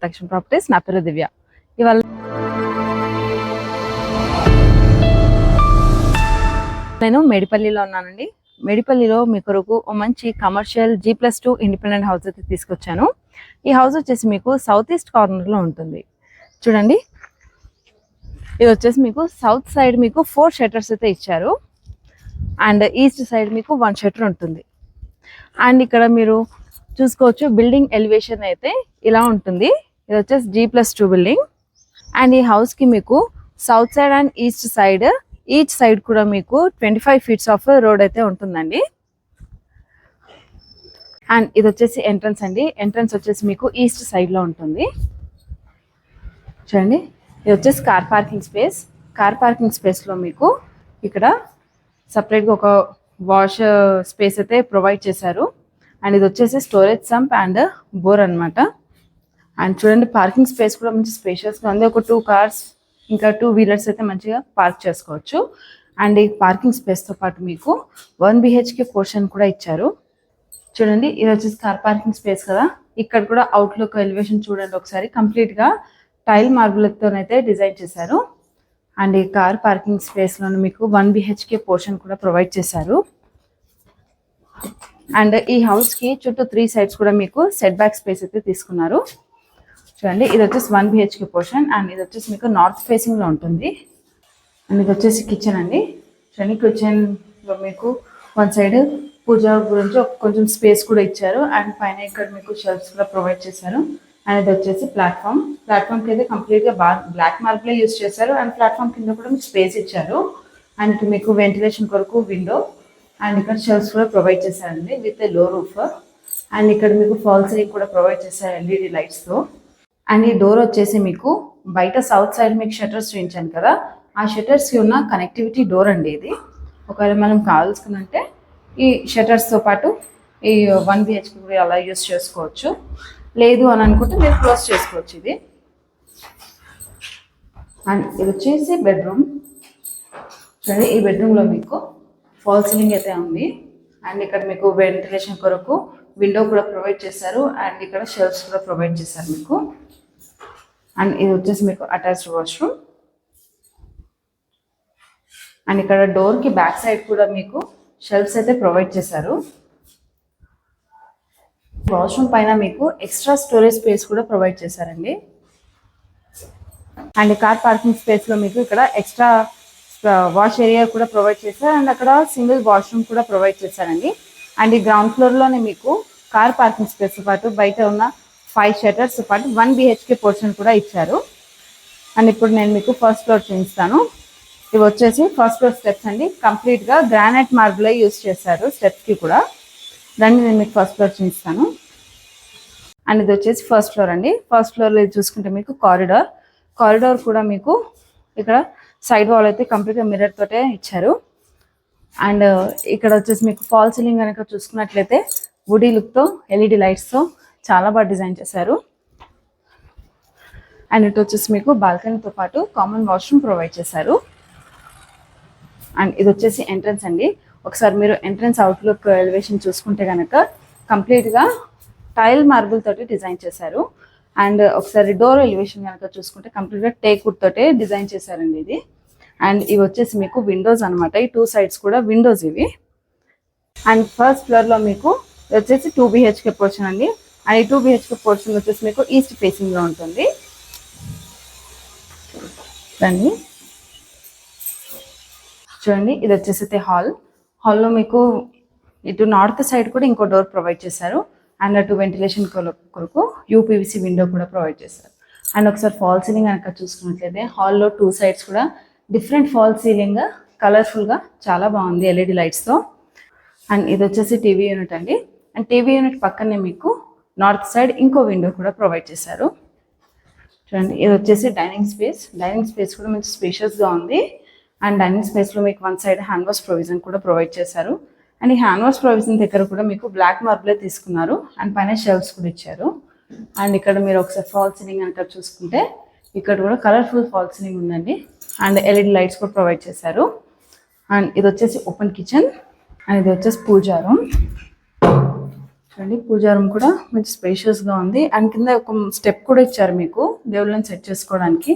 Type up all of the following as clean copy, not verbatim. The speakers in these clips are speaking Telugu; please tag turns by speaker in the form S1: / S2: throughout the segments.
S1: లక్ష్మీ ప్రాపర్టీస్. నా పేరు దివ్య. ఇవాళ నేను మేడిపల్లిలో ఉన్నానండి. మేడిపల్లిలో మీ కొరకు మంచి కమర్షియల్ G+2 ఇండిపెండెంట్ హౌస్ అయితే తీసుకొచ్చాను. ఈ హౌస్ వచ్చేసి మీకు సౌత్ ఈస్ట్ కార్నర్లో ఉంటుంది. చూడండి, ఇది వచ్చేసి మీకు సౌత్ సైడ్ మీకు 4 షట్టర్స్ అయితే ఇచ్చారు అండ్ ఈస్ట్ సైడ్ మీకు 1 షట్టర్ ఉంటుంది. అండ్ ఇక్కడ మీరు చూసుకోవచ్చు, బిల్డింగ్ ఎలివేషన్ అయితే ఇలా ఉంటుంది. ఇది వచ్చేసి G+2 బిల్డింగ్. అండ్ ఈ హౌస్కి మీకు south side and east side each side కూడా మీకు 25 ఫీట్స్ ఆఫ్ రోడ్ అయితే ఉంటుందండి. అండ్ ఇది వచ్చేసి ఎంట్రన్స్ అండి. ఎంట్రన్స్ వచ్చేసి మీకు ఈస్ట్ సైడ్లో ఉంటుంది. చూడండి, ఇది వచ్చేసి car parking space. Car parking స్పేస్లో మీకు ఇక్కడ సపరేట్గా ఒక వాష్ స్పేస్ అయితే ప్రొవైడ్ చేశారు. అండ్ ఇది వచ్చేసి స్టోరేజ్ సంప్ అండ్ బోర్ అనమాట. అండ్ చూడండి, పార్కింగ్ స్పేస్ కూడా మంచి స్పేషియస్గా ఉంది. ఒక 2 కార్స్ ఇంకా 2 వీలర్స్ అయితే మంచిగా పార్క్ చేసుకోవచ్చు. అండ్ ఈ పార్కింగ్ స్పేస్తో పాటు మీకు 1 BHK పోర్షన్ కూడా ఇచ్చారు. చూడండి, ఇది వచ్చేసి కార్ పార్కింగ్ స్పేస్ కదా. ఇక్కడ కూడా అవుట్లుక్ ఎలివేషన్ చూడండి ఒకసారి. కంప్లీట్గా టైల్ మార్బుల్తోనైతే డిజైన్ చేశారు. అండ్ ఈ కార్ పార్కింగ్ స్పేస్లోనే మీకు 1 BHK పోర్షన్ కూడా ప్రొవైడ్ చేశారు. అండ్ ఈ హౌస్కి చుట్టూ 3 సైడ్స్ కూడా మీకు సెట్ బ్యాక్ స్పేస్ అయితే తీసుకున్నారు. చూడండి, ఇది వచ్చేసి 1 BHK పోర్షన్. అండ్ ఇది వచ్చేసి మీకు నార్త్ ఫేసింగ్లో ఉంటుంది. అండ్ ఇది వచ్చేసి కిచెన్ అండి. చూడండి, కిచెన్లో మీకు 1 సైడ్ పూజ గురించి కొంచెం స్పేస్ కూడా ఇచ్చారు. అండ్ పైన ఇక్కడ మీకు షెల్ఫ్స్ కూడా ప్రొవైడ్ చేశారు. అండ్ ఇది వచ్చేసి ప్లాట్ఫామ్కి అయితే కంప్లీట్గా బ్లాక్ మార్బులే యూస్ చేశారు. అండ్ ప్లాట్ఫామ్ కింద కూడా మీకు స్పేస్ ఇచ్చారు. అండ్ ఇటు మీకు వెంటిలేషన్ కొరకు విండో అండ్ ఇక్కడ షెల్ఫ్స్ కూడా ప్రొవైడ్ చేశారండి విత్ లో రూఫ్. అండ్ ఇక్కడ మీకు ఫాల్ సీలింగ్ కూడా ప్రొవైడ్ చేశారు LED లైట్స్తో. అండ్ ఈ డోర్ వచ్చేసి మీకు బయట సౌత్ సైడ్ మీకు షట్టర్స్ చూపించాను కదా, ఆ షట్టర్స్కి ఉన్న కనెక్టివిటీ డోర్ అండి ఇది. ఒకవేళ మనం కావాల్సుకుంటే ఈ షట్టర్స్తో పాటు ఈ 1 BHK కూడా అలా యూస్ చేసుకోవచ్చు. లేదు అని అనుకుంటే మీరు క్లోజ్ చేసుకోవచ్చు ఇది. అండ్ ఇది వచ్చేసి బెడ్రూమ్. చూడండి, ఈ బెడ్రూమ్లో మీకు ఫాల్ సీలింగ్ అయితే ఉంది. అండ్ ఇక్కడ మీకు వెంటిలేషన్ కొరకు విండో కూడా ప్రొవైడ్ చేశారు. అండ్ ఇక్కడ షెల్ఫ్స్ కూడా ప్రొవైడ్ చేశారు మీకు. అండ్ ఇది వచ్చేసి మీకు అటాచ్డ్ వాష్రూమ్. అండ్ ఇక్కడ డోర్కి బ్యాక్ సైడ్ కూడా మీకు షెల్ఫ్స్ అయితే ప్రొవైడ్ చేశారు. వాష్రూమ్ పైన మీకు ఎక్స్ట్రా స్టోరేజ్ స్పేస్ కూడా ప్రొవైడ్ చేశారండి. అండ్ కార్ పార్కింగ్ స్పేస్లో మీకు ఇక్కడ ఎక్స్ట్రా వాష్ ఏరియా కూడా ప్రొవైడ్ చేశారు. అండ్ అక్కడ సింగిల్ వాష్రూమ్ కూడా ప్రొవైడ్ చేశారండి. అండ్ ఈ గ్రౌండ్ ఫ్లోర్లోనే మీకు కార్ పార్కింగ్ స్పేస్తో పాటు బయట ఉన్న 5 షట్టర్స్తో పాటు 1 BHK పోర్షన్ కూడా ఇచ్చారు. అండ్ ఇప్పుడు నేను మీకు ఫస్ట్ ఫ్లోర్ చూపిస్తాను. ఇవి వచ్చేసి ఫస్ట్ ఫ్లోర్ స్టెప్స్ అండి. కంప్లీట్గా గ్రానైట్ మార్బుల్ యూస్ చేశారు స్టెప్స్కి కూడా. దాన్ని నేను మీకు ఫస్ట్ ఫ్లోర్ చూపిస్తాను. అండ్ ఇది వచ్చేసి ఫస్ట్ ఫ్లోర్ అండి. ఫస్ట్ ఫ్లోర్లో చూసుకుంటే మీకు కారిడార్ కూడా మీకు ఇక్కడ సైడ్ వాల్ అయితే కంప్లీట్గా మిర్రర్ తోటే ఇచ్చారు. అండ్ ఇక్కడ వచ్చేసి మీకు ఫాల్ సీలింగ్ కనుక చూసుకున్నట్లయితే వుడీ లుక్తో LED లైట్స్తో చాలా బాగా డిజైన్ చేశారు. అండ్ ఇటు వచ్చేసి మీకు బాల్కనీతో పాటు కామన్ వాష్రూమ్ ప్రొవైడ్ చేశారు. అండ్ ఇది వచ్చేసి ఎంట్రన్స్ అండి. ఒకసారి మీరు ఎంట్రన్స్ అవుట్లుక్ ఎలివేషన్ చూసుకుంటే కనుక కంప్లీట్గా టైల్ మార్బుల్ తోటి డిజైన్ చేశారు. అండ్ ఒకసారి డోర్ ఎలివేషన్ కనుక చూసుకుంటే కంప్లీట్గా టేక్ వుడ్ తోటే డిజైన్ చేశారండి ఇది. అండ్ ఇవి వచ్చేసి మీకు విండోస్ అనమాట. ఈ 2 సైడ్స్ కూడా విండోస్ ఇవి. అండ్ ఫస్ట్ ఫ్లోర్లో మీకు వచ్చేసి 2 BHK పోర్షన్ అండి. అండ్ ఈ 2 BHK పోర్షన్ వచ్చేసి మీకు ఈస్ట్ ఫేసింగ్లో ఉంటుంది. చూడండి, ఇది వచ్చేసి హాల్లో మీకు ఇటు నార్త్ సైడ్ కూడా ఇంకో డోర్ ప్రొవైడ్ చేశారు. అండ్ అటు వెంటిలేషన్ కొరకు UPVC విండో కూడా ప్రొవైడ్ చేశారు. అండ్ ఒకసారి ఫాల్ సీలింగ్ కనుక చూసుకున్నట్లయితే హాల్లో 2 సైడ్స్ కూడా డిఫరెంట్ ఫాల్ సీలింగ్ కలర్ఫుల్గా చాలా బాగుంది LED లైట్స్తో. అండ్ ఇది వచ్చేసి టీవీ యూనిట్ అండి. అండ్ టీవీ యూనిట్ పక్కనే మీకు నార్త్ సైడ్ ఇంకో విండో కూడా ప్రొవైడ్ చేశారు. చూడండి, ఇది వచ్చేసి డైనింగ్ స్పేస్ కూడా మంచి స్పేషియస్గా ఉంది. అండ్ డైనింగ్ స్పేస్లో మీకు 1 సైడ్ హ్యాండ్ వాష్ ప్రొవిజన్ కూడా ప్రొవైడ్ చేశారు. అండ్ ఈ హ్యాండ్ వాష్ ప్రొవిజన్ దగ్గర కూడా మీకు బ్లాక్ మార్బులే తీసుకున్నారు. అండ్ పైన షెల్ఫ్స్ కూడా ఇచ్చారు. అండ్ ఇక్కడ మీరు ఒకసారి ఫాల్ సీలింగ్ కనుక చూసుకుంటే ఇక్కడ కూడా కలర్ఫుల్ ఫాల్ సీలింగ్ ఉందండి. అండ్ LED లైట్స్ కూడా ప్రొవైడ్ చేశారు. అండ్ ఇది వచ్చేసి ఓపెన్ కిచెన్. అండ్ ఇది వచ్చేసి పూజా రూమ్. చూడండి పూజా రూమ్ కూడా మంచి స్పేషియస్ గా ఉంది అండ్ కింద ఒక స్టెప్ కూడా ఇచ్చారు మీకు దేవుళ్ళని సెట్ చేసుకోవడానికి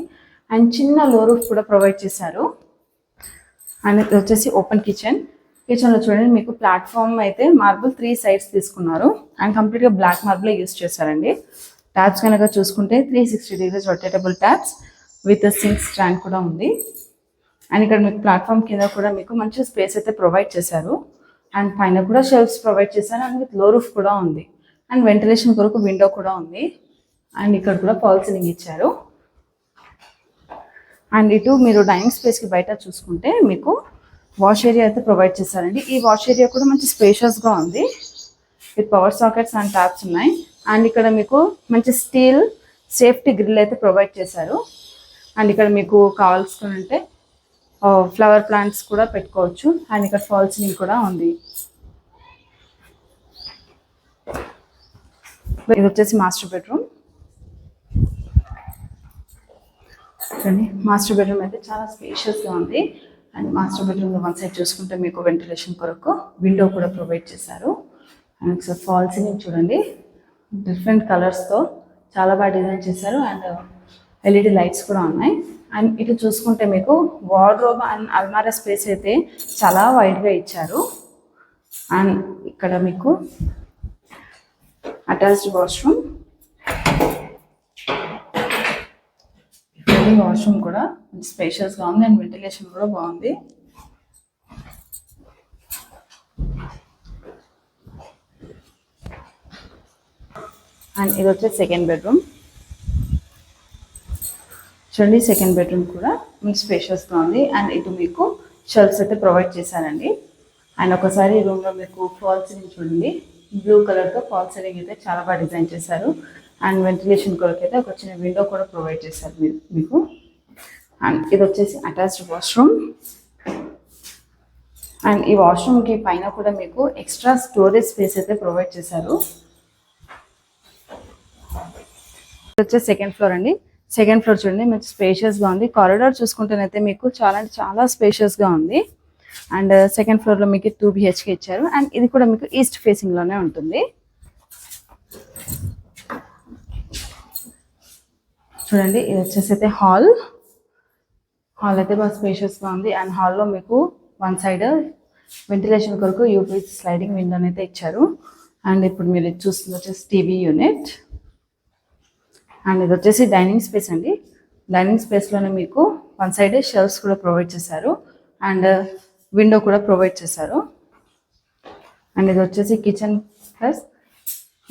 S1: అండ్ చిన్న లో రూఫ్ కూడా ప్రొవైడ్ చేశారు అండ్ ఇది వచ్చేసి ఓపెన్ కిచెన్ లో చూడండి మీకు ప్లాట్ఫామ్ అయితే మార్బుల్ 3 సైడ్స్ తీసుకున్నారు అండ్ కంప్లీట్ గా బ్లాక్ మార్బుల్ యూస్ చేశారండి ట్యాప్స్ కనుక చూసుకుంటే 360 degrees rotatable taps with sink stand కూడా ఉంది అండ్ ఇక్కడ మీకు ప్లాట్ఫామ్ కింద కూడా మీకు మంచి స్పేస్ అయితే ప్రొవైడ్ చేశారు అండ్ పైన కూడా షెల్ఫ్స్ ప్రొవైడ్ చేశారు అండ్ విత్ లో రూఫ్ కూడా ఉంది అండ్ వెంటిలేషన్ కొరకు విండో కూడా ఉంది అండ్ ఇక్కడ కూడా ఫాల్ సీలింగ్ ఇచ్చారు అండ్ ఇటు మీరు డైనింగ్ స్పేస్ కి బయట చూసుకుంటే మీకు వాష్ ఏరియా అయితే ప్రొవైడ్ చేశారండి ఈ వాష్ ఏరియా కూడా మంచి స్పేషియస్ గా ఉంది with power sockets and taps ఉన్నాయి అండ్ ఇక్కడ మీకు మంచి స్టీల్ సేఫ్టీ గ్రిల్ అయితే ప్రొవైడ్ చేశారు అండ్ ఇక్కడ మీకు కావాల్సుకుంటే ఫ్లవర్ ప్లాంట్స్ కూడా పెట్టుకోవచ్చు అండ్ ఇక్కడ ఫాల్ సీలింగ్ కూడా ఉంది ఇది వచ్చేసి మాస్టర్ బెడ్రూమ్ చూడండి మాస్టర్ బెడ్రూమ్ అయితే చాలా స్పేషియస్ గా ఉంది అండ్ మాస్టర్ బెడ్రూమ్ లో వన్ సైడ్ చూసుకుంటే మీకు వెంటిలేషన్ కొరకు విండో కూడా ప్రొవైడ్ చేశారు అండ్ ఒకసారి ఫాల్ సీలింగ్ చూడండి డిఫరెంట్ కలర్స్ తో చాలా బాగా డిజైన్ చేశారు అండ్ ఎల్ఈడి లైట్స్ కూడా ఉన్నాయి అండ్ ఇటు చూసుకుంటే మీకు వార్డ్రోబ్ అండ్ అల్మారా స్పేస్ అయితే చాలా వైడ్ గా ఇచ్చారు అండ్ ఇక్కడ మీకు అటాచ్డ్ వాష్రూమ్ వాష్రూమ్ కూడా స్పేషియస్ గా ఉంది అండ్ వెంటిలేషన్ కూడా బాగుంది అండ్ ఇది వచ్చే సెకండ్ బెడ్రూమ్ చూడండి సెకండ్ బెడ్రూమ్ కూడా మీకు స్పేషియస్ గా ఉంది అండ్ ఇటు మీకు షెల్ఫ్స్ అయితే ప్రొవైడ్ చేశారండి అండ్ ఒకసారి ఈ రూమ్ లో మీకు ఫాల్ సీలింగ్ చూడండి బ్లూ కలర్ తో ఫాల్ సీలింగ్ అయితే చాలా బాగా డిజైన్ చేశారు అండ్ వెంటిలేషన్ కొరకు అయితే ఒక చిన్న విండో కూడా ప్రొవైడ్ చేశారు మీకు అండ్ ఇది వచ్చేసి అటాచ్డ్ వాష్రూమ్ అండ్ ఈ వాష్రూమ్ కి పైన కూడా మీకు ఎక్స్ట్రా స్టోరేజ్ స్పేస్ అయితే ప్రొవైడ్ చేశారు ఇది వచ్చేసి సెకండ్ ఫ్లోర్ అండి సెకండ్ ఫ్లోర్ చూడండి మీకు స్పేషియస్ గా ఉంది కారిడార్ చూసుకుంటేనైతే మీకు చాలా అంటే చాలా స్పేషియస్ గా ఉంది అండ్ సెకండ్ ఫ్లోర్ లో మీకు 2 BHK ఇచ్చారు అండ్ ఇది కూడా మీకు ఈస్ట్ ఫేసింగ్ లోనే ఉంటుంది చూడండి ఇది వచ్చేసి అయితే హాల్ అయితే బాగా స్పేషియస్ గా ఉంది అండ్ హాల్లో మీకు వన్ సైడ్ వెంటిలేషన్ కొరకు యూపీఎస్ స్లైడింగ్ విండో అయితే ఇచ్చారు అండ్ ఇప్పుడు మీరు చూస్తుంది వచ్చేసి టీవీ యూనిట్ అండ్ ఇది వచ్చేసి డైనింగ్ స్పేస్ అండి డైనింగ్ స్పేస్ లోనే మీకు వన్ సైడ్ షెల్ఫ్స్ కూడా ప్రొవైడ్ చేశారు అండ్ విండో కూడా ప్రొవైడ్ చేశారు అండ్ ఇది వచ్చేసి కిచెన్ ప్లస్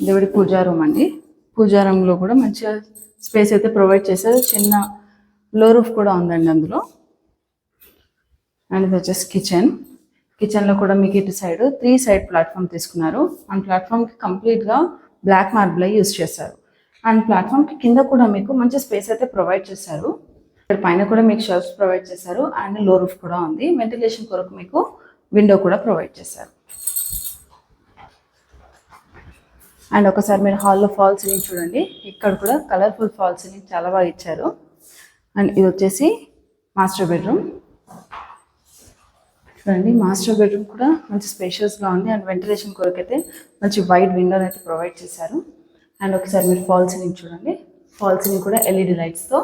S1: దేవుడి పూజా రూమ్ అండి పూజా రూమ్ లో కూడా మంచిగా స్పేస్ అయితే ప్రొవైడ్ చేశారు చిన్న లో రూఫ్ కూడా ఉందండి అందులో అండ్ ఇది వచ్చేసి కిచెన్ లో కూడా మీకు ఇటు సైడ్ 3 సైడ్ ప్లాట్ఫామ్ తీసుకున్నారు అండ్ ప్లాట్ఫామ్ కి కంప్లీట్ గా బ్లాక్ మార్బుల్ యూస్ చేశారు అండ్ ప్లాట్ఫామ్ కి కింద కూడా మీకు మంచి స్పేస్ అయితే ప్రొవైడ్ చేశారు ఇక్కడ పైన కూడా మీకు షెల్ఫ్స్ ప్రొవైడ్ చేశారు అండ్ లో రూఫ్ కూడా ఉంది వెంటిలేషన్ కొరకు మీకు విండో కూడా ప్రొవైడ్ చేశారు అండ్ ఒకసారి మీరు హాల్లో ఫాల్ సీలింగ్ చూడండి ఇక్కడ కూడా కలర్ఫుల్ ఫాల్ సీలింగ్ చాలా బాగా ఇచ్చారు అండ్ ఇది వచ్చేసి మాస్టర్ బెడ్రూమ్ చూడండి మాస్టర్ బెడ్రూమ్ కూడా మంచి స్పేషియస్ గా ఉంది అండ్ వెంటిలేషన్ కొరకు అయితే మంచి వైడ్ విండో అయితే ప్రొవైడ్ చేశారు అండ్ ఒకసారి మీరు ఫాల్ సీలింగ్ చూడండి ఫాల్ సీలింగ్ కూడా ఎల్ఈడి లైట్స్ తో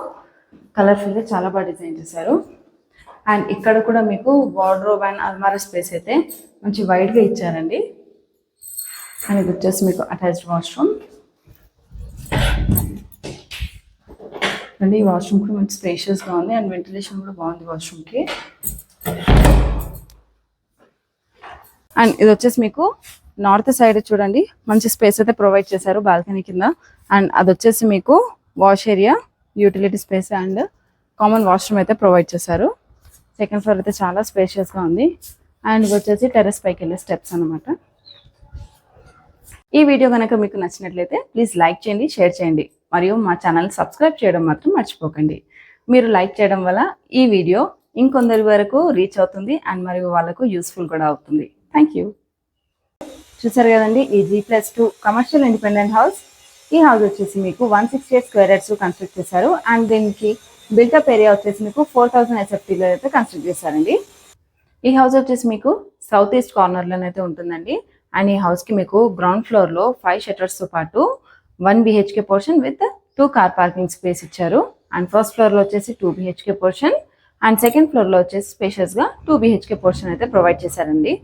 S1: కలర్ఫుల్ గా చాలా బాగా డిజైన్ చేశారు అండ్ ఇక్కడ కూడా మీకు వార్డ్రోబ్ అండ్ అల్మారా స్పేస్ అయితే మంచి వైడ్ గా ఇచ్చారండి అండ్ ఇది వచ్చేసి మీకు అటాచ్డ్ వాష్రూమ్ అండి ఈ వాష్రూమ్ కూడా మంచి స్పేషియస్ గా ఉంది అండ్ వెంటిలేషన్ కూడా బాగుంది వాష్రూమ్ కి అండ్ ఇది వచ్చేసి మీకు నార్త్ సైడ్ చూడండి మంచి స్పేస్ అయితే ప్రొవైడ్ చేశారు బాల్కనీ కింద అండ్ అది వచ్చేసి మీకు wash area utility space and common washroom అయితే ప్రొవైడ్ చేశారు సెకండ్ ఫ్లోర్ అయితే చాలా స్పేషియస్ గా ఉంది అండ్ ఇది వచ్చేసి టెర్రస్ పైకి వెళ్ళే స్టెప్స్ అనమాట ఈ వీడియో కనుక మీకు నచ్చినట్లయితే ప్లీజ్ లైక్ చేయండి షేర్ చేయండి మరియు మా ఛానల్ సబ్స్క్రైబ్ చేయడం మాత్రం మర్చిపోకండి మీరు లైక్ చేయడం వల్ల ఈ వీడియో ఇంకొందరి వరకు రీచ్ అవుతుంది అండ్ మరియు వాళ్ళకు యూస్ఫుల్ కూడా అవుతుంది థ్యాంక్ యూ చూసారు కదండి ఈ G+2 కమర్షియల్ ఇండిపెండెంట్ హౌస్ ఈ హౌస్ వచ్చేసి మీకు 168 స్క్వేర్ యార్డ్స్ కన్స్ట్రక్ట్ చేశారు అండ్ దీనికి బిల్టప్ ఏరియా వచ్చేసి మీకు 4000 SFTలో అయితే కన్స్ట్రక్ట్ చేశారండి ఈ హౌస్ వచ్చేసి మీకు సౌత్ ఈస్ట్ కార్నర్ లోనైతే ఉంటుందండి అండ్ ఈ హౌస్కి మీకు గ్రౌండ్ ఫ్లోర్లో 5 షట్టర్స్తో పాటు 1 BHK portion with 2 car parking space ఇచ్చారు. అండ్ ఫస్ట్ ఫ్లోర్లో వచ్చేసి 2 BHK పోర్షన్ అండ్ సెకండ్ ఫ్లోర్లో వచ్చేసి స్పేషియస్గా 2 BHK పోర్షన్ అయితే ప్రొవైడ్ చేశారండి.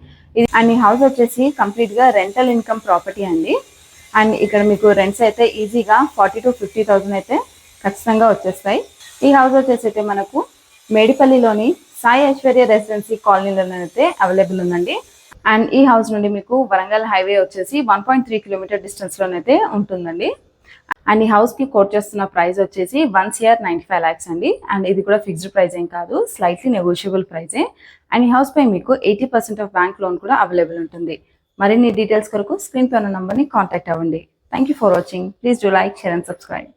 S1: అండ్ ఈ హౌస్ వచ్చేసి కంప్లీట్గా రెంటల్ ఇన్కమ్ ప్రాపర్టీ అండి. అండ్ ఇక్కడ మీకు రెంట్స్ అయితే ఈజీగా 40,000 to 50,000 అయితే ఖచ్చితంగా వచ్చేస్తాయి. ఈ హౌస్ వచ్చేసి అయితే మనకు మేడిపల్లిలోని సాయి ఐశ్వర్య రెసిడెన్సీ కాలనీలోనైతే అవైలబుల్ ఉందండి. అండ్ ఈ హౌస్ నుండి మీకు వరంగల్ హైవే వచ్చేసి 1.3 కిలోమీటర్ డిస్టెన్స్లోనైతే ఉంటుందండి. అండ్ ఈ హౌస్కి కోట్ చేస్తున్న ప్రైస్ వచ్చేసి 1,95 lakhs అండి. అండ్ ఇది కూడా ఫిక్స్డ్ ప్రైస్ ఏం కాదు, స్లైట్లీ నెగోషియబుల్ ప్రైజే. అండ్ ఈ హౌస్ పై మీకు 80% ఆఫ్ బ్యాంక్ లోన్ కూడా అవైలబుల్ ఉంటుంది. మరిన్ని డీటెయిల్స్ కొరకు స్క్రీన్ పై ఉన్న నంబర్ని కాంటాక్ట్ అవ్వండి. Thank you for watching. Please do like, share and subscribe.